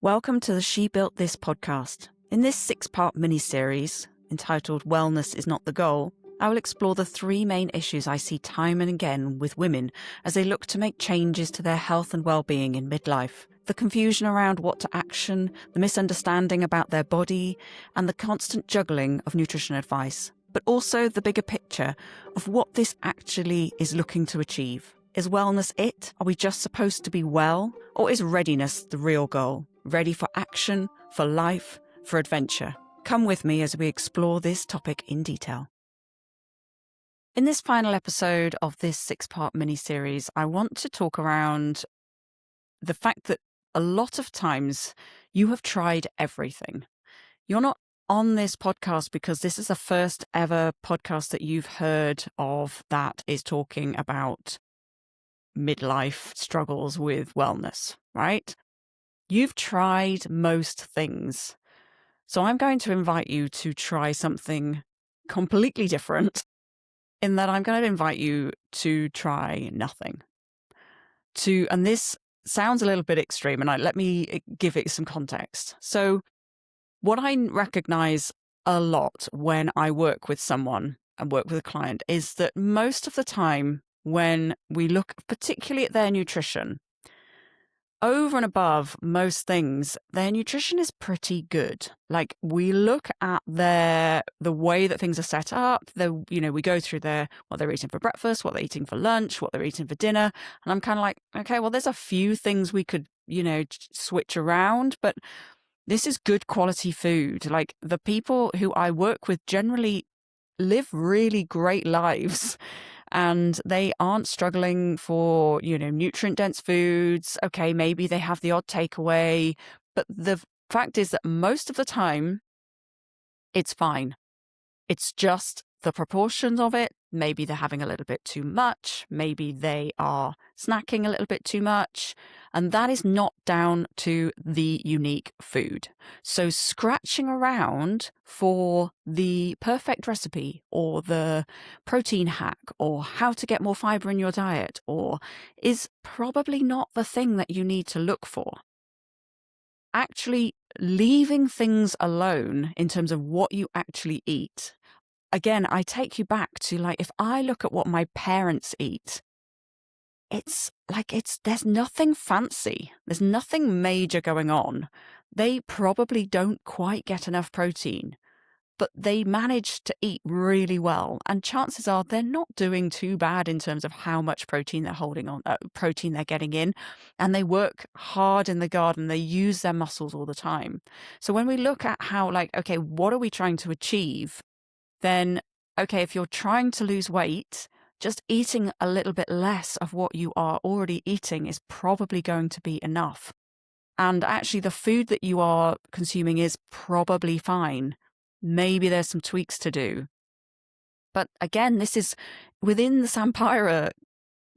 Welcome to the She Built This podcast. In this 6-part mini-series, entitled Wellness is Not the Goal, I will explore the 3 main issues I see time and again with women as they look to make changes to their health and well-being in midlife. The confusion around what to action, the misunderstanding about their body, and the constant juggling of nutrition advice. But also the bigger picture of what this actually is looking to achieve. Is wellness it? Are we just supposed to be well? Or is readiness the real goal? Ready for action, for life, for adventure? Come with me as we explore this topic in detail. In this final episode of this 6-part mini-series, I want to talk around the fact that a lot of times you have tried everything. You're not on this podcast because this is the first ever podcast that you've heard of that is talking about midlife struggles with wellness, right? You've tried most things. So I'm going to invite you to try something completely different in that I'm going to invite you to try nothing. And this sounds a little bit extreme, and let me give it some context. So what I recognize a lot when I work with someone and work with a client is that most of the time when we look particularly at their nutrition, over and above most things, their nutrition is pretty good. Like, we look at the way that things are set up. We go through what they're eating for breakfast, what they're eating for lunch, what they're eating for dinner. And I'm kind of like, okay, well, there's a few things we could, switch around, but this is good quality food. Like, the people who I work with generally live really great lives. And they aren't struggling for, nutrient-dense foods. Okay, maybe they have the odd takeaway. But the fact is that most of the time, it's fine. It's just the proportions of it. Maybe they're having a little bit too much. Maybe they are snacking a little bit too much. And that is not down to the unique food. So scratching around for the perfect recipe or the protein hack or how to get more fiber in your diet is probably not the thing that you need to look for. Actually leaving things alone in terms of what you actually eat. Again, I take you back to, if I look at what my parents eat, there's nothing fancy. There's nothing major going on. They probably don't quite get enough protein, but they manage to eat really well. And chances are they're not doing too bad in terms of how much protein protein they're getting in. And they work hard in the garden. They use their muscles all the time. So when we look at how, okay, what are we trying to achieve? Then, okay, if you're trying to lose weight, just eating a little bit less of what you are already eating is probably going to be enough. And actually, the food that you are consuming is probably fine. Maybe there's some tweaks to do. But again, this is within the Sampira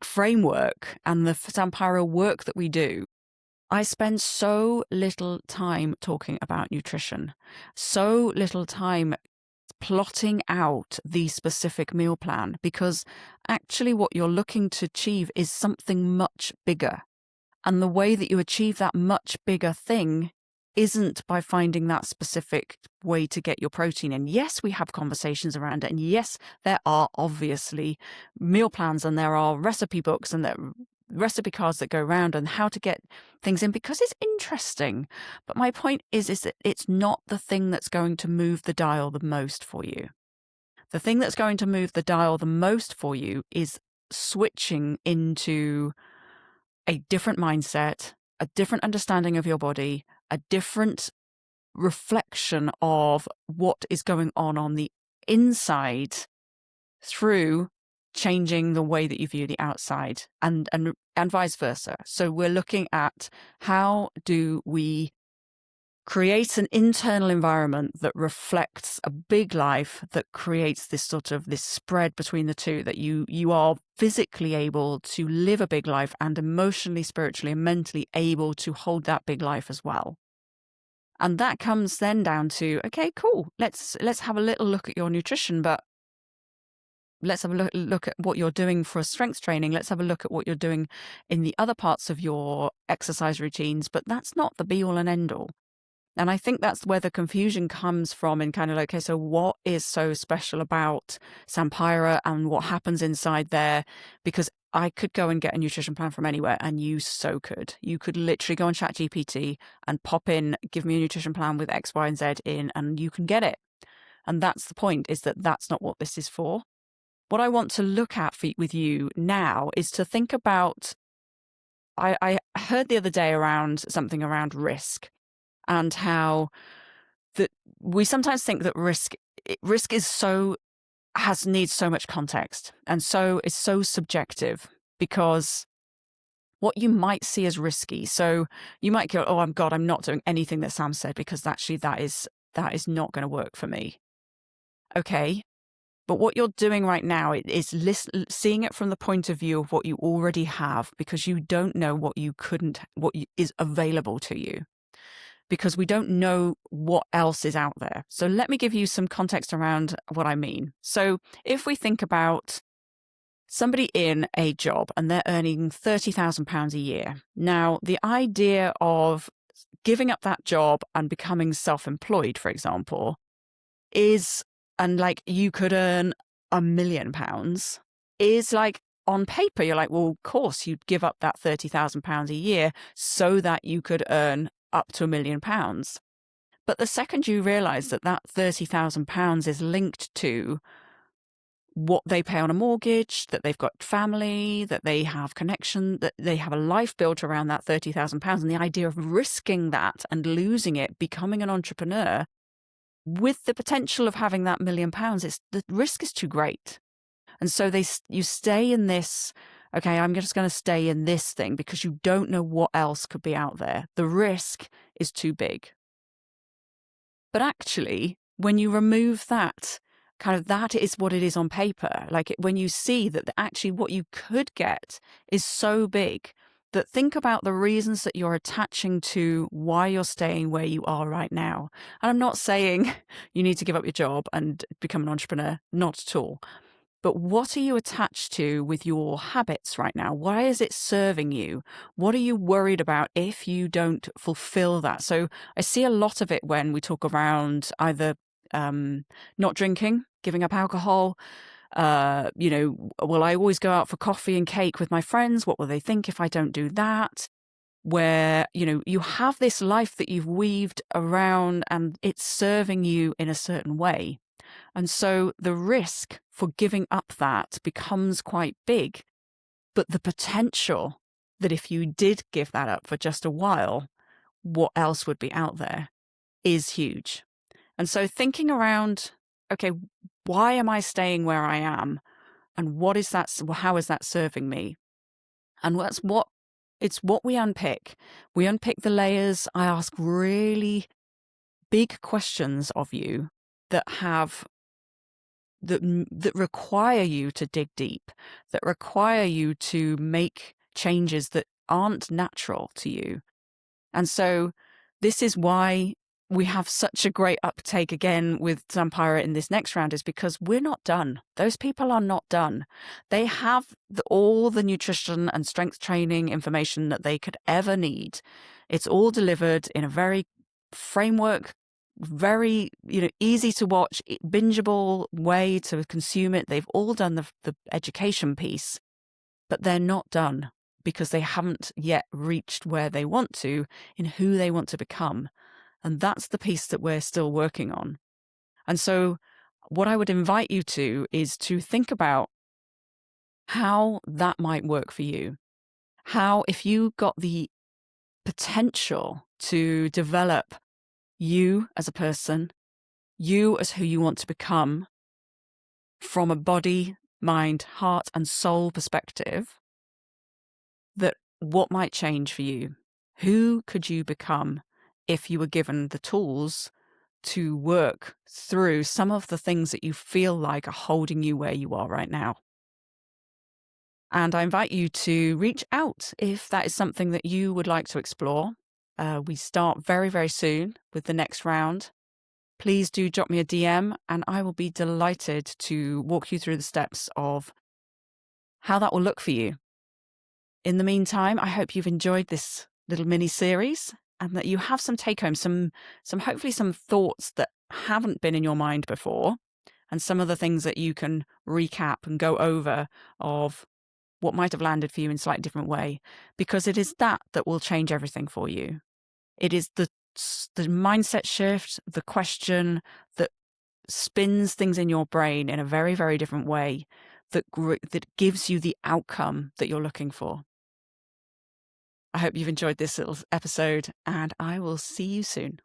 framework and the Sampira work that we do. I spend so little time talking about nutrition, so little time plotting out the specific meal plan, because actually what you're looking to achieve is something much bigger. And the way that you achieve that much bigger thing isn't by finding that specific way to get your protein in. Yes, we have conversations around it. And yes, there are obviously meal plans and there are recipe books and there are recipe cards that go around on how to get things in because it's interesting. But my point is that it's not the thing that's going to move the dial the most for you. The thing that's going to move the dial the most for you is switching into a different mindset, a different understanding of your body, a different reflection of what is going on the inside through changing the way that you view the outside and vice versa. So we're looking at how do we create an internal environment that reflects a big life that creates this spread between the two, that you are physically able to live a big life and emotionally, spiritually, and mentally able to hold that big life as well. And that comes then down to, okay, cool, let's have a little look at your nutrition, but let's have a look at what you're doing for strength training. Let's have a look at what you're doing in the other parts of your exercise routines. But that's not the be all and end all. And I think that's where the confusion comes from, in kind of like, okay, so what is so special about Sampira and what happens inside there? Because I could go and get a nutrition plan from anywhere, and you so could. You could literally go on ChatGPT and pop in, give me a nutrition plan with X, Y, and Z in, and you can get it. And that's the point, is that that's not what this is for. What I want to look at with you now is to think about, I heard the other day around something around risk, and how that we sometimes think that risk is needs so much context, and so is so subjective, because what you might see as risky. So you might go, oh, I'm not doing anything that Sam said, because actually that is not going to work for me. Okay. But what you're doing right now is seeing it from the point of view of what you already have, because you don't know what is available to you, because we don't know what else is out there. So let me give you some context around what I mean. So if we think about somebody in a job and they're earning £30,000 a year. Now, the idea of giving up that job and becoming self-employed, for example, and like you could earn £1 million, is like, on paper, you're like, well, of course you'd give up that £30,000 a year so that you could earn up to £1 million. But the second you realize that that £30,000 is linked to what they pay on a mortgage, that they've got family, that they have connection, that they have a life built around that £30,000, and the idea of risking that and losing it, becoming an entrepreneur, with the potential of having that £1 million, the risk is too great. And so you stay in this, okay, I'm just going to stay in this thing, because you don't know what else could be out there. The risk is too big. But actually, when you remove that, that is what it is on paper. Like when you see that actually what you could get is so big, that think about the reasons that you're attaching to why you're staying where you are right now. And I'm not saying you need to give up your job and become an entrepreneur, not at all. But what are you attached to with your habits right now? Why is it serving you? What are you worried about if you don't fulfill that? So I see a lot of it when we talk around either not drinking, giving up alcohol. Will I always go out for coffee and cake with my friends? What will they think if I don't do that? Where, you have this life that you've weaved around and it's serving you in a certain way. And so the risk for giving up that becomes quite big. But the potential that if you did give that up for just a while, what else would be out there is huge. And so thinking around, okay, why am I staying where I am? And how is that serving me? And it's what we unpick. We unpick the layers. I ask really big questions of you that require you to dig deep, that require you to make changes that aren't natural to you. And so this is why we have such a great uptake again with Zampira in this next round, is because we're not done. Those people are not done. They have all the nutrition and strength training information that they could ever need. It's all delivered in a very framework, very easy to watch, bingeable way to consume it. They've all done the education piece, but they're not done, because they haven't yet reached where they want to in who they want to become. And that's the piece that we're still working on. And so what I would invite you to is to think about how that might work for you. How, if you got the potential to develop you as a person, you as who you want to become, from a body, mind, heart, and soul perspective, that what might change for you? Who could you become if you were given the tools to work through some of the things that you feel like are holding you where you are right now? And I invite you to reach out if that is something that you would like to explore. We start very, very soon with the next round. please do drop me a DM and I will be delighted to walk you through the steps of how that will look for you. In the meantime, I hope you've enjoyed this little mini series and that you have some take home, some hopefully some thoughts that haven't been in your mind before, and some of the things that you can recap and go over of what might have landed for you in a slightly different way, because it is that will change everything for you. It is the mindset shift, the question that spins things in your brain in a very, very different way that gives you the outcome that you're looking for. I hope you've enjoyed this little episode, and I will see you soon.